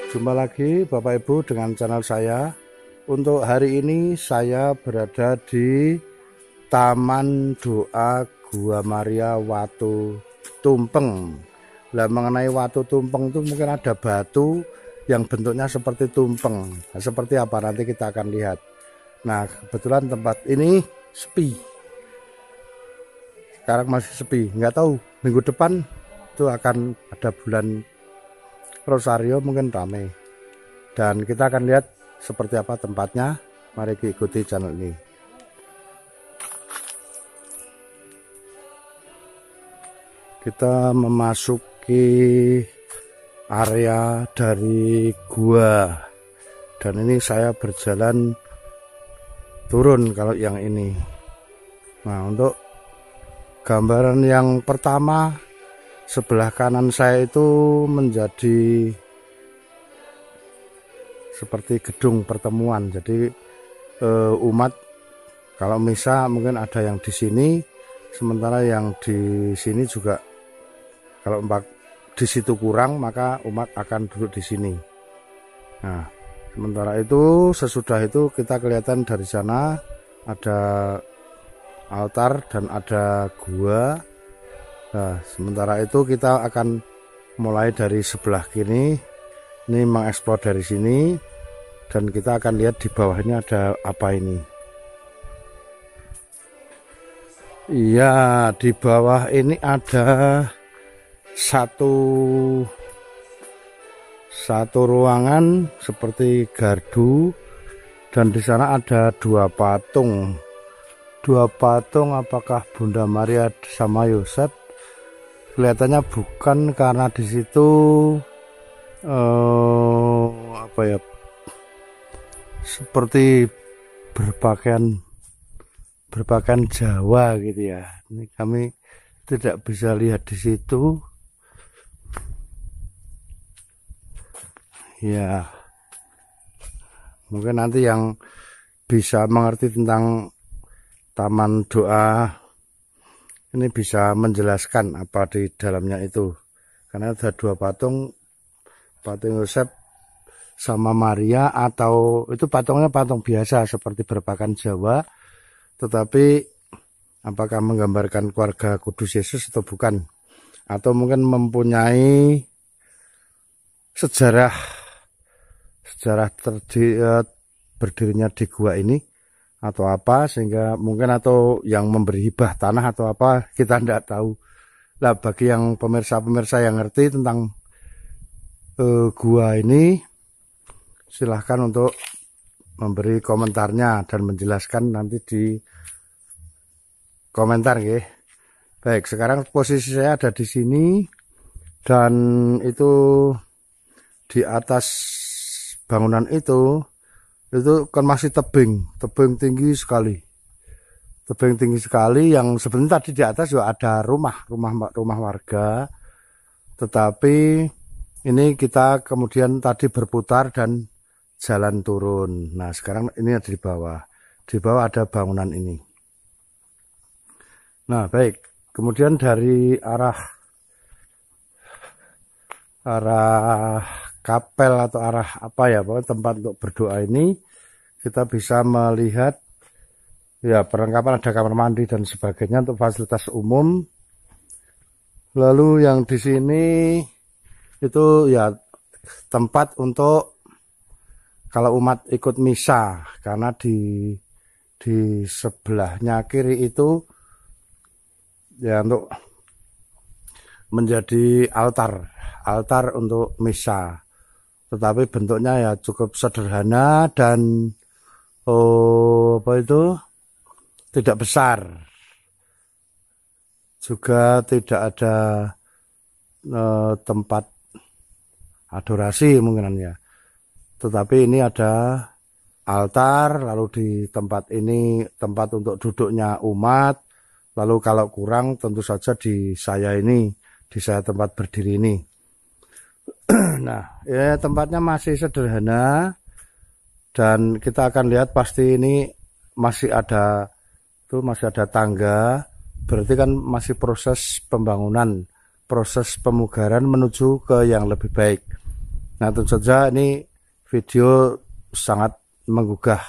Jumpa lagi Bapak Ibu dengan channel saya. Untuk hari ini saya berada di Taman Doa Gua Maria Watu Tumpeng. Nah, mengenai Watu Tumpeng itu mungkin ada batu yang bentuknya seperti tumpeng. Nah, seperti apa nanti kita akan lihat. Nah, kebetulan tempat ini sepi. Sekarang masih sepi, nggak tahu minggu depan itu akan ada bulan Rosario, mungkin ramai. Dan kita akan lihat seperti apa tempatnya. Mari ikuti channel ini. Kita memasuki area dari gua. Dan ini saya berjalan turun kalau yang ini. Nah, untuk gambaran yang pertama, sebelah kanan saya itu menjadi seperti gedung pertemuan. Jadi umat kalau misa mungkin ada yang di sini, sementara yang di sini juga kalau di situ kurang maka umat akan duduk di sini. Nah, sementara itu sesudah itu kita kelihatan dari sana ada altar dan ada gua. Nah, sementara itu kita akan mulai dari sebelah kiri. Ini mengeksplor dari sini dan kita akan lihat di bawah ini ada apa ini. Iya, di bawah ini ada satu ruangan seperti gardu dan di sana ada dua patung. Apakah Bunda Maria sama Yosef? Kelihatannya bukan, karena di situ seperti berpakaian Jawa gitu ya. Ini kami tidak bisa lihat di situ. Ya, mungkin nanti yang bisa mengerti tentang Taman Doa ini bisa menjelaskan apa di dalamnya itu, karena ada dua patung Yosef sama Maria, atau itu patungnya patung biasa seperti berpakaian Jawa, tetapi apakah menggambarkan keluarga kudus Yesus atau bukan, atau mungkin mempunyai sejarah berdirinya di gua ini atau apa, sehingga mungkin atau yang memberi hibah tanah atau apa, kita tidak tahu. Nah, bagi yang pemirsa yang ngerti tentang gua ini, silahkan untuk memberi komentarnya dan menjelaskan nanti di komentar ya. Baik, sekarang posisi saya ada di sini dan itu di atas bangunan itu kan masih tebing tinggi sekali. Tebing tinggi sekali yang sebenarnya tadi di atas juga ada rumah warga. Tetapi ini kita kemudian tadi berputar dan jalan turun. Nah, sekarang ini ada di bawah. Di bawah ada bangunan ini. Nah, baik. Kemudian dari arah kapel atau arah apa ya, pokoknya tempat untuk berdoa ini, kita bisa melihat ya perlengkapan, ada kamar mandi dan sebagainya untuk fasilitas umum. Lalu yang di sini itu ya tempat untuk kalau umat ikut misa, karena di sebelahnya kiri itu ya untuk menjadi altar untuk misa. Tetapi bentuknya ya cukup sederhana dan tidak besar, juga tidak ada tempat adorasi mungkinannya. Tetapi ini ada altar, lalu di tempat ini tempat untuk duduknya umat, lalu kalau kurang tentu saja di saya tempat berdiri ini. Nah, ya tempatnya masih sederhana dan kita akan lihat pasti ini masih ada tangga, berarti kan masih proses pembangunan, proses pemugaran menuju ke yang lebih baik. Nah, tentu saja ini video sangat menggugah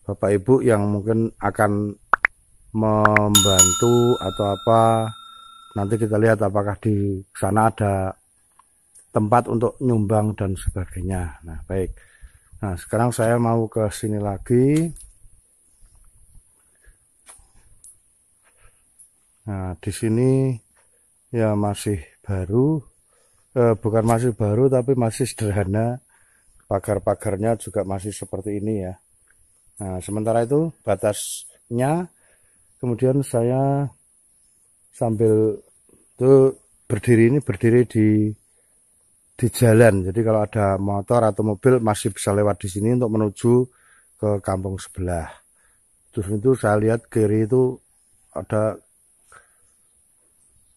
Bapak Ibu yang mungkin akan membantu atau apa. Nanti kita lihat apakah di sana ada tempat untuk nyumbang dan sebagainya. Nah, baik. Nah, sekarang saya mau ke sini lagi. Nah, di sini ya masih baru, bukan masih baru tapi masih sederhana. Pagar-pagarnya juga masih seperti ini ya. Nah, sementara itu batasnya, kemudian saya sambil itu berdiri di jalan. Jadi kalau ada motor atau mobil masih bisa lewat di sini untuk menuju ke kampung sebelah. Terus itu saya lihat kiri itu ada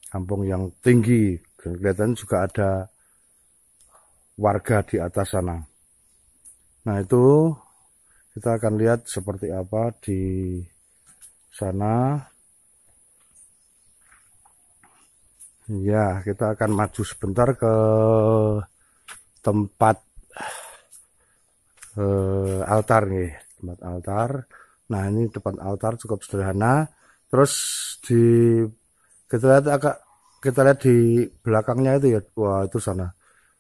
kampung yang tinggi, kelihatan juga ada warga di atas sana. Nah, itu kita akan lihat seperti apa di sana. Ya, kita akan maju sebentar ke tempat altar nih, tempat altar. Nah, ini depan altar cukup sederhana. Terus kita lihat di belakangnya itu ya, wah itu sana.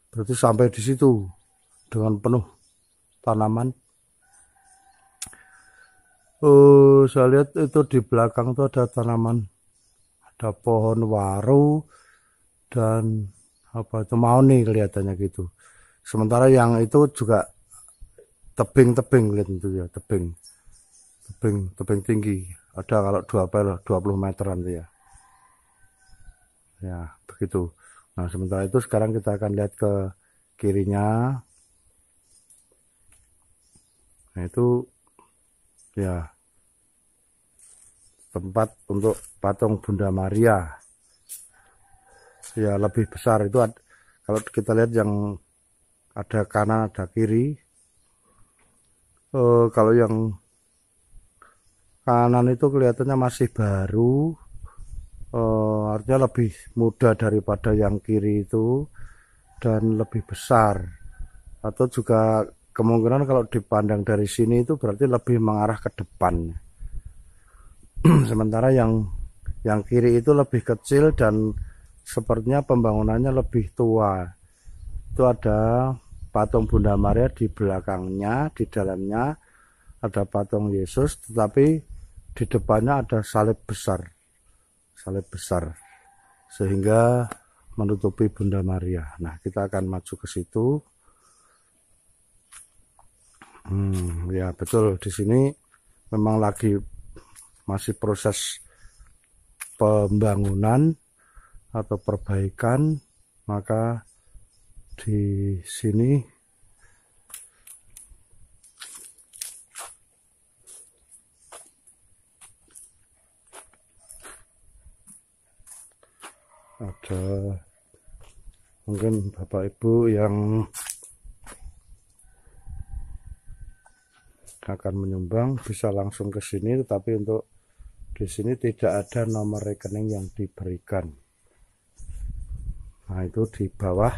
Berarti sampai di situ dengan penuh tanaman. Saya lihat itu di belakang itu ada tanaman, ada pohon waru dan apa itu mahoni kelihatannya gitu. Sementara yang itu juga tebing lihat itu ya, tebing tinggi. Ada kalau 20 meteran ya. Ya, begitu. Nah, sementara itu sekarang kita akan lihat ke kirinya. Nah, itu ya tempat untuk patung Bunda Maria. Ya, lebih besar itu kalau kita lihat yang ada kanan ada kiri. Kalau yang kanan itu kelihatannya masih baru, artinya lebih muda daripada yang kiri itu dan lebih besar. Atau juga kemungkinan kalau dipandang dari sini itu berarti lebih mengarah ke depan. Sementara yang kiri itu lebih kecil dan sepertinya pembangunannya lebih tua. Itu ada patung Bunda Maria di belakangnya, di dalamnya ada patung Yesus, tetapi di depannya ada salib besar, sehingga menutupi Bunda Maria. Nah, kita akan maju ke situ. Ya betul, di sini memang lagi masih proses pembangunan atau perbaikan, maka di sini ada mungkin Bapak Ibu yang akan menyumbang bisa langsung ke sini, tetapi untuk di sini tidak ada nomor rekening yang diberikan. Nah, itu di bawah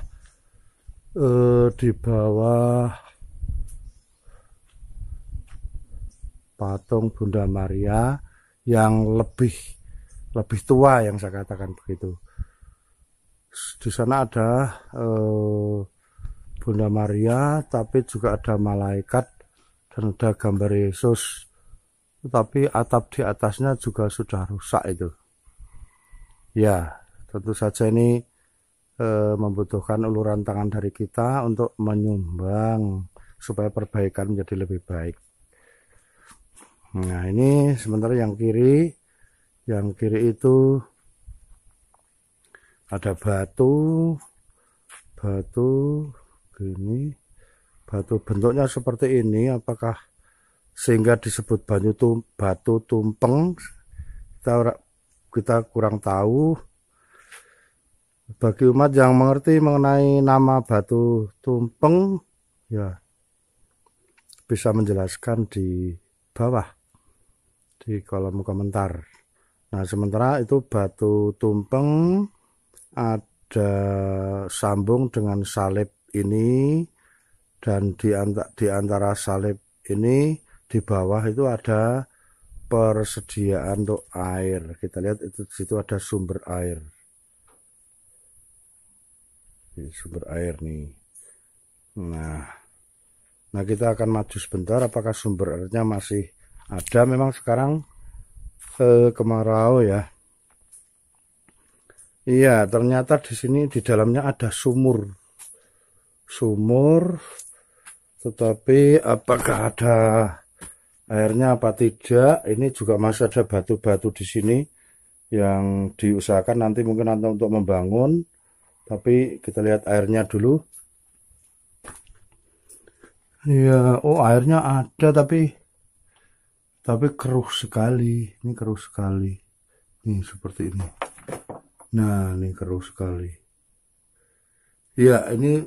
patung Bunda Maria yang lebih tua, yang saya katakan begitu. Di sana ada Bunda Maria, tapi juga ada malaikat dan ada gambar Yesus. Tetapi atap di atasnya juga sudah rusak itu. Ya, tentu saja ini membutuhkan uluran tangan dari kita untuk menyumbang supaya perbaikan menjadi lebih baik. Nah, ini sementara yang kiri itu ada batu gini, batu bentuknya seperti ini. Apakah sehingga disebut batu tumpeng, kita kurang tahu. Bagi umat yang mengerti mengenai nama batu tumpeng, ya bisa menjelaskan di bawah di kolom komentar. Nah, sementara itu batu tumpeng ada sambung dengan salib ini, dan di antara salib ini di bawah itu ada persediaan untuk air. Kita lihat itu di situ ada sumber air. Ini sumber air nih. Nah kita akan maju sebentar. Apakah sumber airnya masih ada? Memang sekarang kemarau ya. Iya, ternyata di sini di dalamnya ada sumur, tetapi apakah ada airnya apa tidak? Ini juga masih ada batu-batu di sini yang diusahakan nanti mungkin untuk membangun. Tapi kita lihat airnya dulu. Iya, oh airnya ada tapi keruh sekali. Ini keruh sekali. Ini seperti ini. Nah, ini keruh sekali. Ya, ini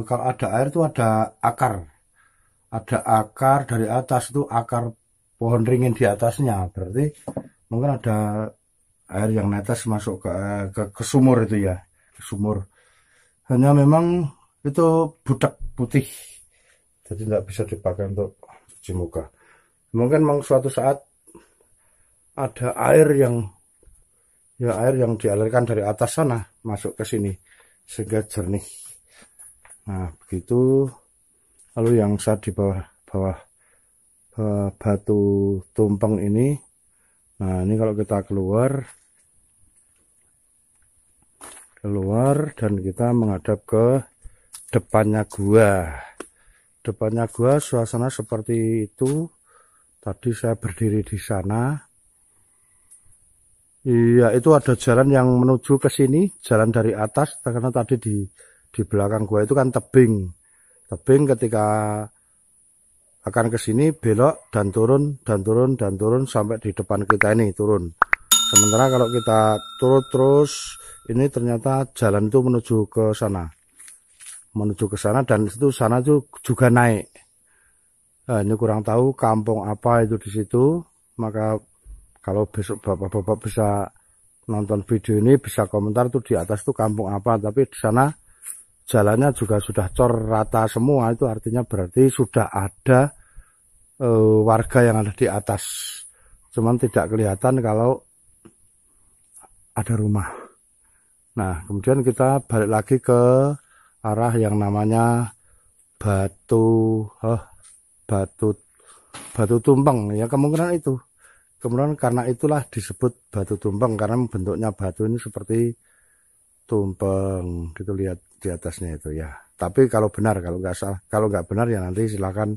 kalau ada air itu ada akar. Ada akar dari atas, itu akar pohon ringin di atasnya. Berarti mungkin ada air yang netes masuk ke sumur itu ya. Ke sumur. Hanya memang itu budak putih. Jadi tidak bisa dipakai untuk cuci muka. Mungkin memang suatu saat ada air yang dialirkan dari atas sana masuk ke sini sehingga jernih. Nah begitu. Lalu yang saya di bawah batu tumpeng ini, nah ini kalau kita keluar dan kita menghadap ke depannya gua. Depannya gua suasana seperti itu. Tadi saya berdiri di sana. Iya, itu ada jalan yang menuju ke sini, jalan dari atas, karena tadi di belakang gua itu kan tebing. Tebing ketika akan ke sini belok dan turun sampai di depan kita ini turun. Sementara kalau kita turun terus, ini ternyata jalan itu menuju ke sana. Menuju ke sana dan itu sana juga naik. Nah, ini kurang tahu kampung apa itu di situ, maka kalau besok bapak-bapak bisa nonton video ini, bisa komentar tuh di atas tuh kampung apa. Tapi di sana jalannya juga sudah cor rata semua. Itu artinya berarti sudah ada warga yang ada di atas. Cuman tidak kelihatan kalau ada rumah. Nah, kemudian kita balik lagi ke arah yang namanya batu tumpeng ya, kemungkinan itu. Kemudian karena itulah disebut batu tumpeng, karena bentuknya batu ini seperti tumpeng gitu, lihat di atasnya itu ya. Tapi kalau benar, kalau nggak salah, kalau nggak benar ya nanti silakan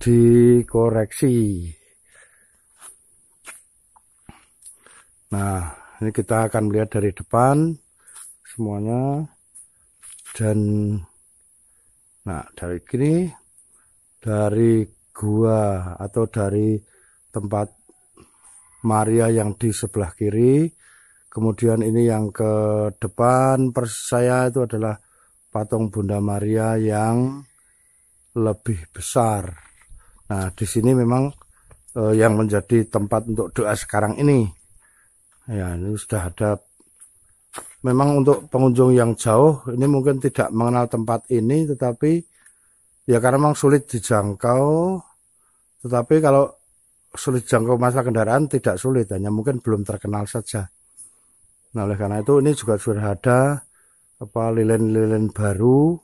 dikoreksi. Nah, ini kita akan melihat dari depan semuanya, dan nah dari sini, dari gua atau dari tempat Maria yang di sebelah kiri, kemudian ini yang ke depan persis saya itu adalah patung Bunda Maria yang lebih besar. Nah, di sini memang yang menjadi tempat untuk doa sekarang ini. Ya, ini sudah ada. Memang untuk pengunjung yang jauh ini mungkin tidak mengenal tempat ini, tetapi ya karena memang sulit dijangkau. Tetapi kalau sulit jangkau masalah kendaraan tidak sulit, hanya mungkin belum terkenal saja. Nah, oleh karena itu ini juga sudah ada lilin-lilin baru.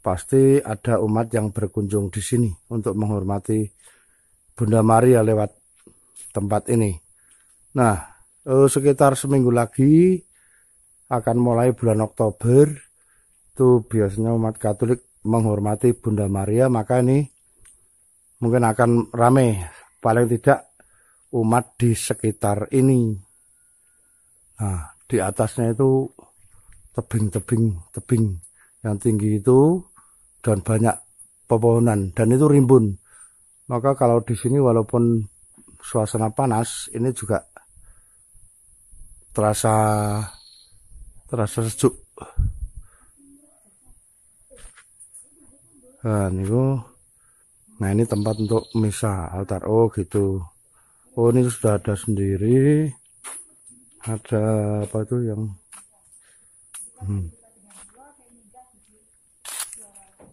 Pasti ada umat yang berkunjung di sini untuk menghormati Bunda Maria lewat tempat ini. Nah, sekitar seminggu lagi akan mulai bulan Oktober, itu biasanya umat Katolik menghormati Bunda Maria, maka ini mungkin akan ramai. Paling tidak umat di sekitar ini. Nah, di atasnya itu tebing yang tinggi itu, dan banyak pepohonan, dan itu rimbun. Maka kalau di sini walaupun suasana panas, ini juga terasa sejuk. Nah, ini tempat untuk misa, altar. Oh gitu. Oh, ini sudah ada sendiri. Ada apa itu yang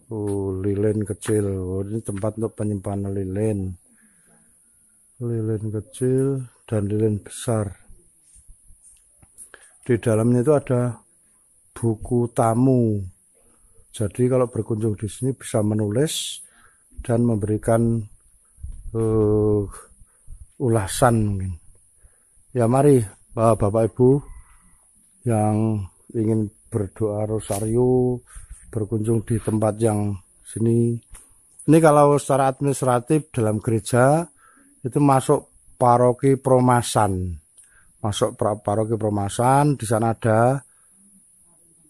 Lilin kecil. Ini tempat untuk penyimpanan lilin. Lilin kecil dan lilin besar. Di dalamnya itu ada buku tamu. Jadi kalau berkunjung di sini bisa menulis dan memberikan ulasan mungkin. Ya mari Bapak Ibu yang ingin berdoa rosario, berkunjung di tempat yang sini. Ini kalau secara administratif dalam gereja itu masuk paroki Promasan. Masuk paroki Promasan, di sana ada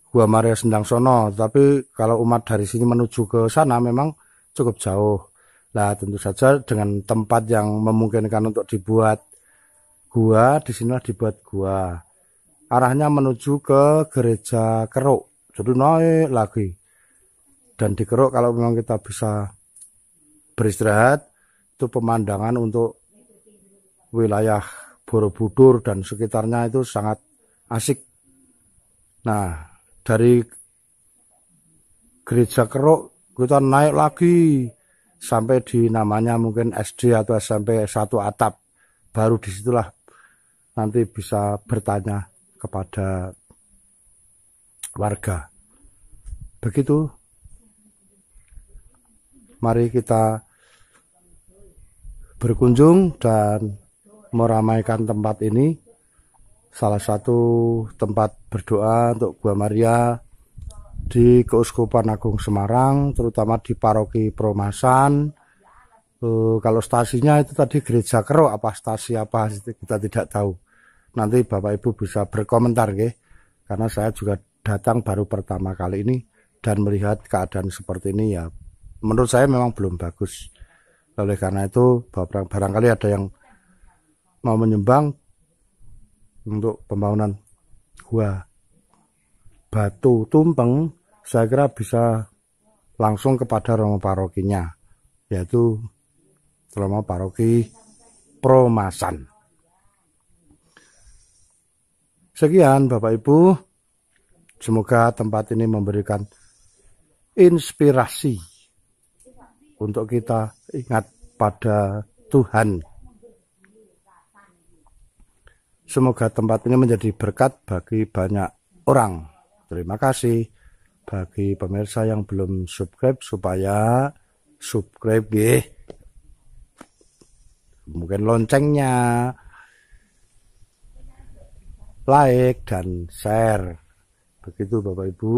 Gua Maria Sendangsono. Tapi kalau umat dari sini menuju ke sana memang cukup jauh. Nah, tentu saja dengan tempat yang memungkinkan untuk dibuat gua, di sinilah dibuat gua. Arahnya menuju ke gereja Keruk. Jadi naik lagi. Dan di Keruk kalau memang kita bisa beristirahat, itu pemandangan untuk wilayah Borobudur dan sekitarnya itu sangat asik. Nah, dari gereja Keruk kita naik lagi sampai di namanya mungkin SD atau SMP 1 atap. Baru disitulah nanti bisa bertanya kepada warga. Begitu. Mari kita berkunjung dan meramaikan tempat ini. Salah satu tempat berdoa untuk Gua Maria di Keuskupan Agung Semarang, terutama di paroki Promasan. Kalau stasinya itu tadi gereja Keruk, apa stasi apa kita tidak tahu. Nanti Bapak Ibu bisa berkomentar ya, karena saya juga datang baru pertama kali ini dan melihat keadaan seperti ini ya. Menurut saya memang belum bagus. Oleh karena itu barangkali ada yang mau menyumbang untuk pembangunan gua Batu Tumpeng, saya kira bisa langsung kepada Romo parokinya, yaitu Romo Paroki Promasan. Sekian Bapak Ibu, semoga tempat ini memberikan inspirasi untuk kita ingat pada Tuhan. Semoga tempat ini menjadi berkat bagi banyak orang. Terima kasih bagi pemirsa yang belum subscribe, supaya subscribe ya. Mungkin loncengnya, like dan share. Begitu Bapak Ibu.